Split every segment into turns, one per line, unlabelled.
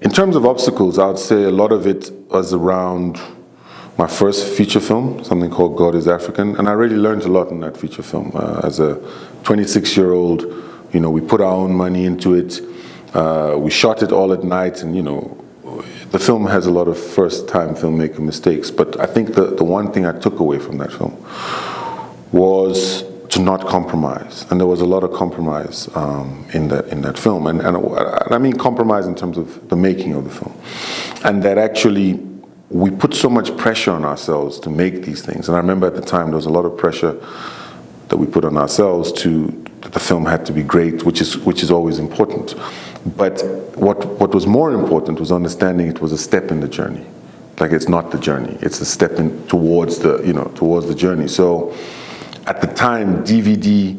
In terms of obstacles, I would say a lot of it was around my first feature film, something called God is African, and I really learned a lot in that feature film. As a 26-year-old, we put our own money into it. We shot it all at night, and the film has a lot of first-time filmmaker mistakes. But I think the one thing I took away from that film was to not compromise, and there was a lot of compromise in that film, and I mean compromise in terms of the making of the film, and that actually we put so much pressure on ourselves to make these things. And I remember at the time there was a lot of pressure that we put on ourselves that the film had to be great, which is always important. But what was more important was understanding it was a step in the journey. Like, it's not the journey; it's a step towards the journey. So, at the time, DVD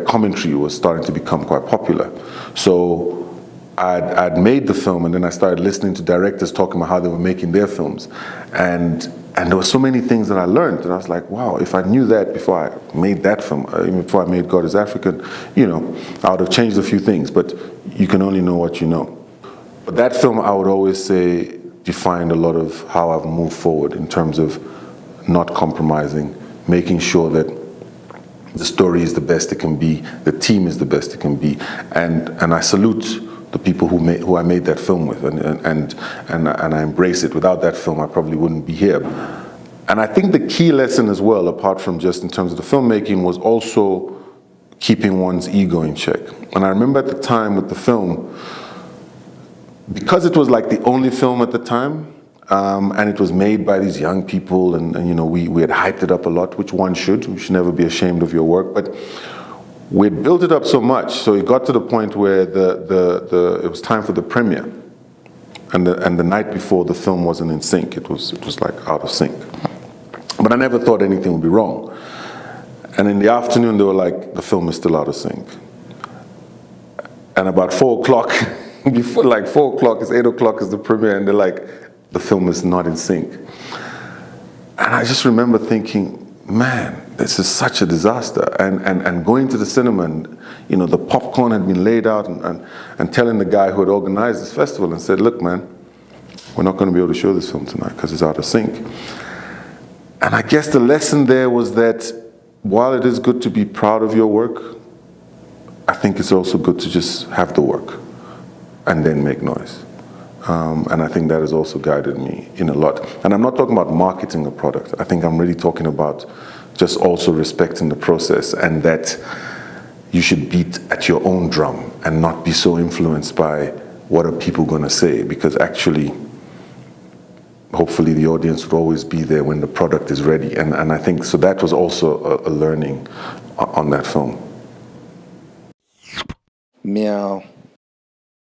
commentary was starting to become quite popular. So I'd made the film, and then I started listening to directors talking about how they were making their films, and there were so many things that I learned, and I was like, wow, if I knew that before I made that film, even before I made God is African, I would have changed a few things, but you can only know what you know. But that film, I would always say, defined a lot of how I've moved forward in terms of not compromising, making sure that the story is the best it can be, the team is the best it can be, and I salute the people who I made that film with, and I embrace it. Without that film, I probably wouldn't be here. And I think the key lesson as well, apart from just in terms of the filmmaking, was also keeping one's ego in check. And I remember at the time with the film, because it was like the only film at the time, and it was made by these young people, and we had hyped it up a lot, which one should. You should never be ashamed of your work, but we'd built it up so much, so it got to the point where it was time for the premiere, and the night before, the film wasn't in sync. It was like out of sync. But I never thought anything would be wrong. And in the afternoon, they were like, the film is still out of sync. And about 4 o'clock, before like 4 o'clock, it's 8 o'clock is the premiere, and they're like, the film is not in sync. And I just remember thinking, man, this is such a disaster. And going to the cinema, and the popcorn had been laid out, and telling the guy who had organized this festival and said, look, man, we're not going to be able to show this film tonight because it's out of sync. And I guess the lesson there was that while it is good to be proud of your work, I think it's also good to just have the work and then make noise. And I think that has also guided me in a lot. And I'm not talking about marketing a product. I think I'm really talking about just also respecting the process, and that you should beat at your own drum and not be so influenced by what are people going to say, because actually, hopefully the audience would always be there when the product is ready. And I think, so that was also a learning on that film.
Meow.